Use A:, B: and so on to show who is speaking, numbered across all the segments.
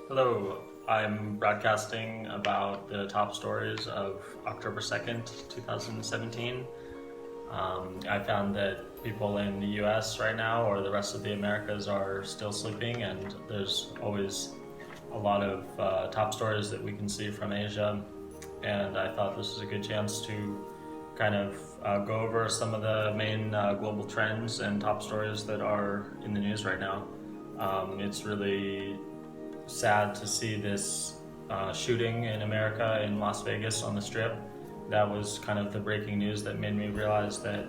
A: Hello, I'm broadcasting about the top stories of October 2nd, 2017. I found that people in the US right now, or the rest of the Americas, are still sleeping, and there's always a lot of top stories that we can see from Asia. And I thought this was a good chance to kind of go over some of the main global trends and top stories that are in the news right now. It's really sad to see this shooting in America in Las Vegas on the Strip. That was kind of the breaking news that made me realize that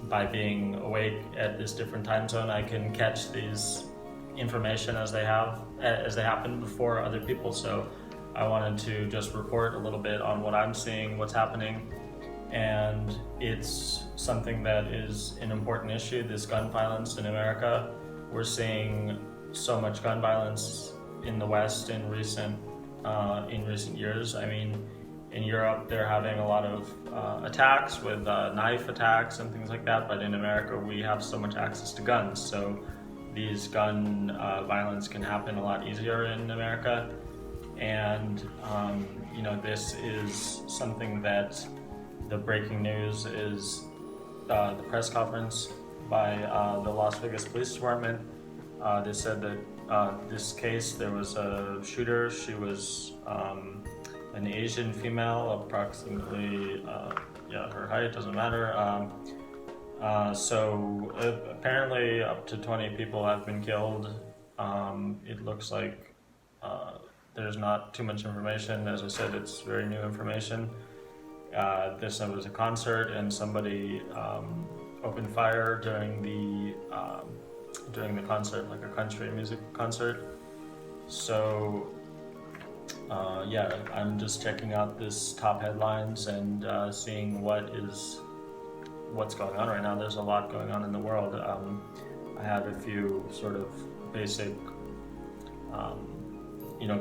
A: by being awake at this different time zone, I can catch these information as they happen before other people. So I wanted to just report a little bit on what I'm seeing, what's happening, and it's something that is an important issue. This gun violence in America, we're seeing so much gun violence in the West in recent years. I mean, in Europe, they're having a lot of attacks with knife attacks and things like that. But in America, we have so much access to guns, so these gun violence can happen a lot easier in America. And this is something that the breaking news is the press conference by the Las Vegas Police Department. They said that this case, there was a shooter. She was an Asian female, approximately, her height doesn't matter. So apparently up to 20 people have been killed. It looks like there's not too much information. As I said, it's very new information. This was a concert, and somebody opened fire during the concert, like a country music concert. So I'm just checking out this top headlines and seeing what's going on right now. There's a lot going on in the world. I have a few sort of basic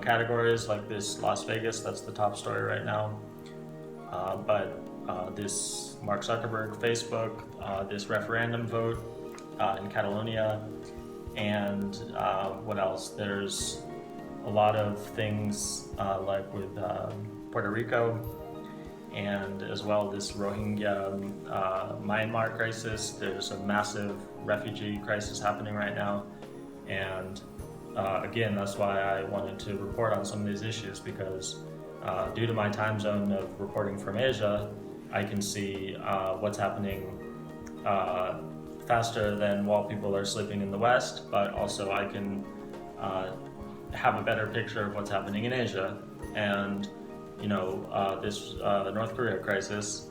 A: categories, like this Las Vegas, that's the top story right now. But this Mark Zuckerberg Facebook, this referendum vote in Catalonia, and what else? There's a lot of things like with Puerto Rico, and as well this Rohingya Myanmar crisis. There's a massive refugee crisis happening right now, and again, that's why I wanted to report on some of these issues, because due to my time zone of reporting from Asia, I can see what's happening faster than while people are sleeping in the West, but also I can have a better picture of what's happening in Asia. And this North Korea crisis,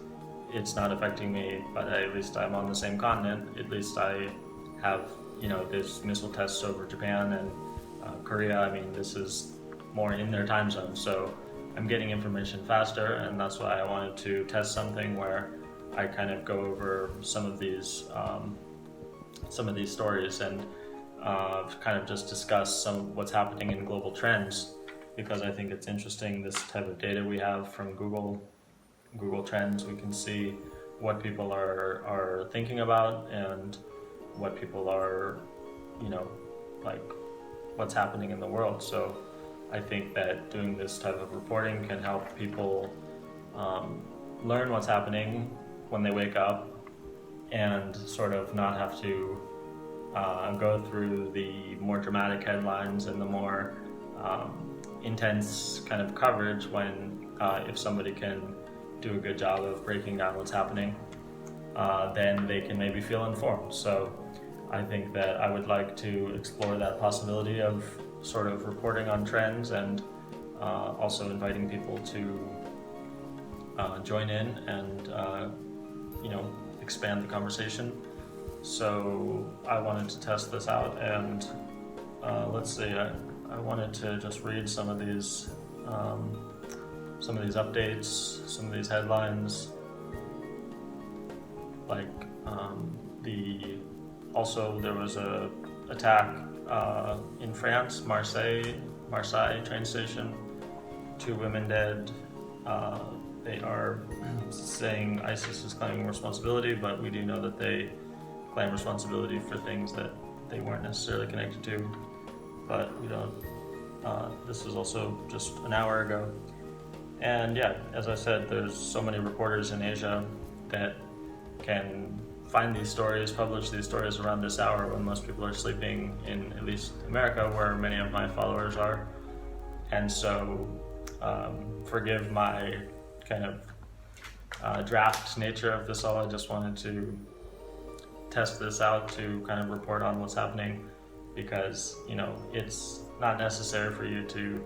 A: it's not affecting me, but at least I'm on the same continent. At least I have, there's missile tests over Japan and Korea. I mean, this is more in their time zone, so I'm getting information faster, and that's why I wanted to test something where I kind of go over some of these stories and kind of just discuss what's happening in global trends, because I think it's interesting, this type of data we have from Google Trends. We can see what people are thinking about and what people are, like what's happening in the world. So I think that doing this type of reporting can help people learn what's happening when they wake up, and sort of not have to go through the more dramatic headlines and the more intense kind of coverage, when if somebody can do a good job of breaking down what's happening, then they can maybe feel informed. So I think that I would like to explore that possibility of sort of reporting on trends, and also inviting people to join in and expand the conversation. So I wanted to test this out, and let's see, I wanted to just read some of these updates, some of these headlines, like also there was a attack in France, Marseille train station, 2 women dead. They are saying ISIS is claiming responsibility, but we do know that they claim responsibility for things that they weren't necessarily connected to. But we don't This was also just an hour ago. And yeah, as I said, there's so many reporters in Asia that can find these stories, publish these stories around this hour when most people are sleeping in at least America, where many of my followers are. And so, forgive my kind of draft nature of this all. I just wanted to test this out to kind of report on what's happening, because it's not necessary for you to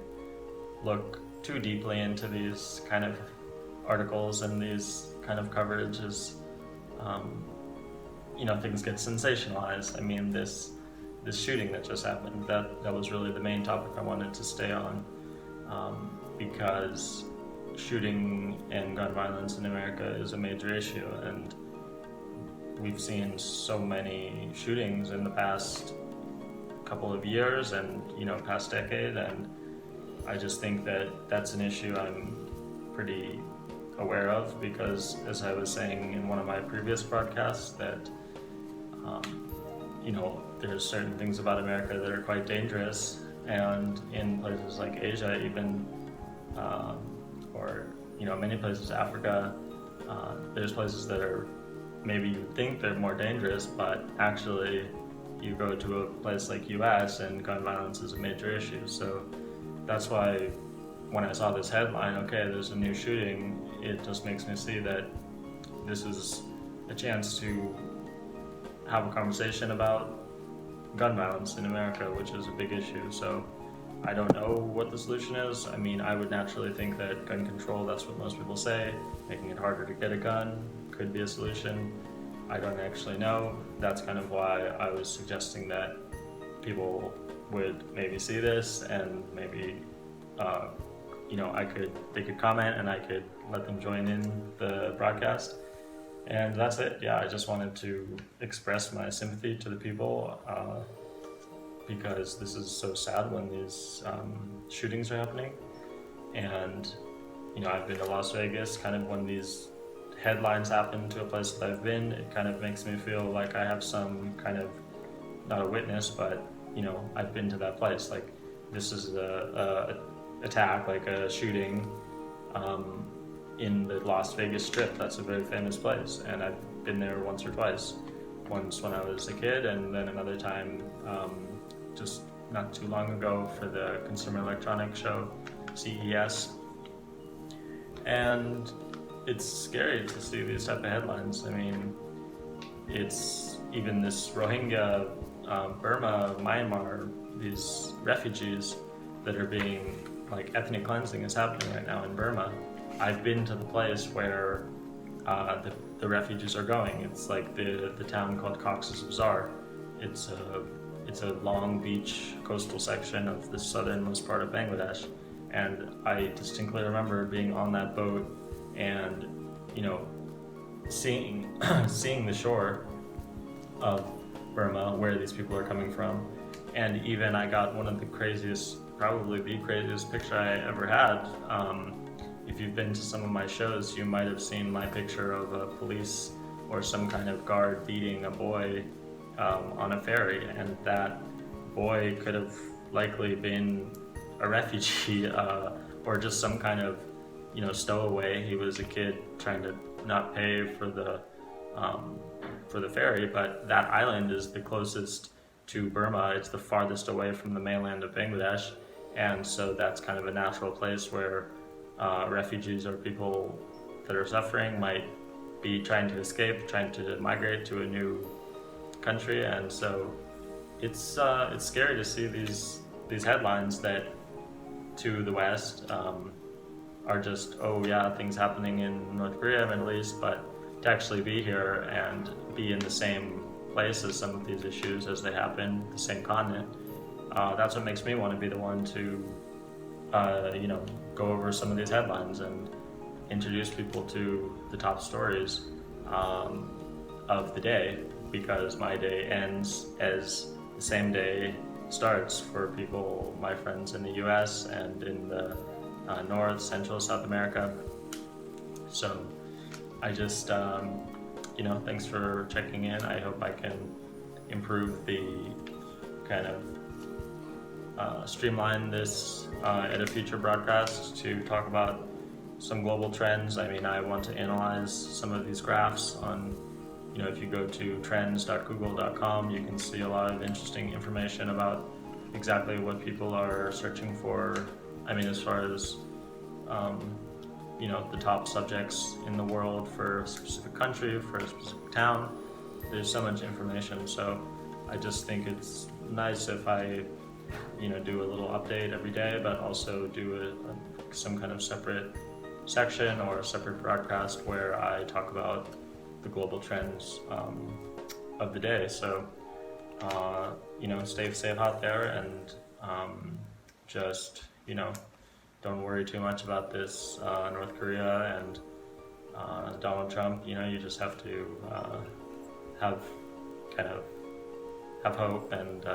A: look too deeply into these kind of articles and these kind of coverages. Things get sensationalized. I mean, this shooting that just happened, that was really the main topic I wanted to stay on, because shooting and gun violence in America is a major issue, and we've seen so many shootings in the past couple of years and past decade, and I just think that that's an issue I'm pretty aware of, because as I was saying in one of my previous broadcasts, that there's certain things about America that are quite dangerous, and in places like Asia even, or many places, Africa, there's places that are, maybe you think they're more dangerous, but actually you go to a place like US and gun violence is a major issue. So that's why when I saw this headline, okay, there's a new shooting, it just makes me see that this is a chance to have a conversation about gun violence in America, which is a big issue. So I don't know what the solution is. I mean, I would naturally think that gun control, that's what most people say, making it harder to get a gun could be a solution. I don't actually know. That's kind of why I was suggesting that people would maybe see this, and maybe they could comment and I could let them join in the broadcast. And that's it. Yeah, I just wanted to express my sympathy to the people, because this is so sad when these shootings are happening. And I've been to Las Vegas. Kind of when these headlines happen to a place that I've been, it kind of makes me feel like I have some kind of, not a witness, but I've been to that place. Like, this is a attack, like a shooting in the Las Vegas Strip. That's a very famous place, and I've been there once or twice. Once when I was a kid, and then another time just not too long ago for the Consumer Electronics Show, CES. And it's scary to see these type of headlines. I mean, it's even this Rohingya, Burma, Myanmar, these refugees that are being, like, ethnic cleansing is happening right now in Burma. I've been to the place where the refugees are going. It's like the town called Cox's Bazar. It's a long beach coastal section of the southernmost part of Bangladesh, and I distinctly remember being on that boat and seeing the shore of Burma, where these people are coming from. And even I got one of the craziest, probably the craziest picture I ever had. If you've been to some of my shows, you might have seen my picture of a police or some kind of guard beating a boy on a ferry, and that boy could have likely been a refugee or just some kind of stowaway. He was a kid trying to not pay for the ferry, but that island is the closest to Burma. It's the farthest away from the mainland of Bangladesh, and so that's kind of a natural place where refugees or people that are suffering might be trying to escape, trying to migrate to a new country. And so it's scary to see these headlines that to the West are just, oh yeah, things happening in North Korea, Middle East, but to actually be here and be in the same place as some of these issues as they happen, the same continent, that's what makes me want to be the one to go over some of these headlines and introduce people to the top stories of the day, because my day ends as the same day starts for people, my friends in the US and in the North, Central, South America. So I just, thanks for checking in. I hope I can improve the kind of streamline this at a future broadcast to talk about some global trends. I mean, I want to analyze some of these graphs on, if you go to trends.google.com, you can see a lot of interesting information about exactly what people are searching for. I mean, as far as, the top subjects in the world for a specific country, for a specific town. There's so much information. So I just think it's nice if I, do a little update every day, but also do some kind of separate section or a separate broadcast where I talk about the global trends of the day. So, stay safe out there, and just, don't worry too much about this North Korea and Donald Trump. You just have to have hope and,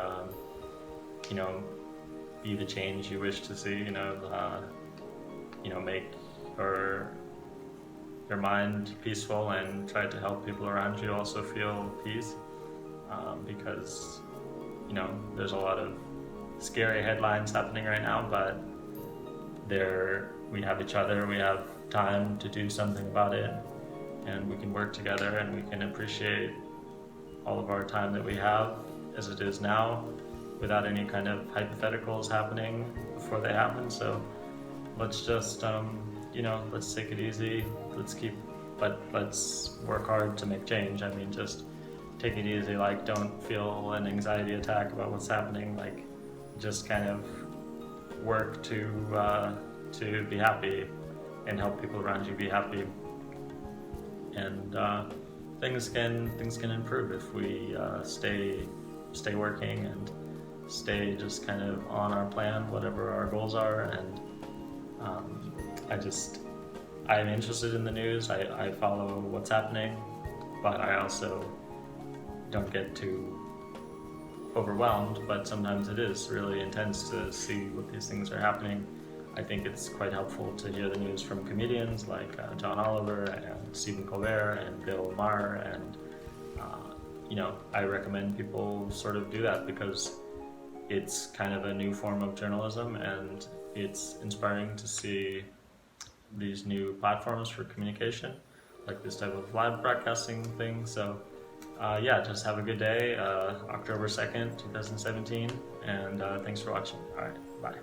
A: be the change you wish to see, make your mind peaceful and try to help people around you also feel peace, because there's a lot of scary headlines happening right now, but we have each other, we have time to do something about it, and we can work together, and we can appreciate all of our time that we have as it is now without any kind of hypotheticals happening before they happen. So let's just let's take it easy, let's work hard to make change. I mean, just take it easy, like don't feel an anxiety attack about what's happening, like just kind of work to be happy and help people around you be happy, and things can improve if we stay working and stay just kind of on our plan, whatever our goals are. And I'm interested in the news. I follow what's happening, but I also don't get too overwhelmed, but sometimes it is really intense to see what these things are happening. I think it's quite helpful to hear the news from comedians like John Oliver and Stephen Colbert and Bill Maher, and I recommend people sort of do that because it's kind of a new form of journalism, and it's inspiring to see these new platforms for communication, like this type of live broadcasting thing. So just have a good day, October 2nd, 2017, and thanks for watching. All right, bye.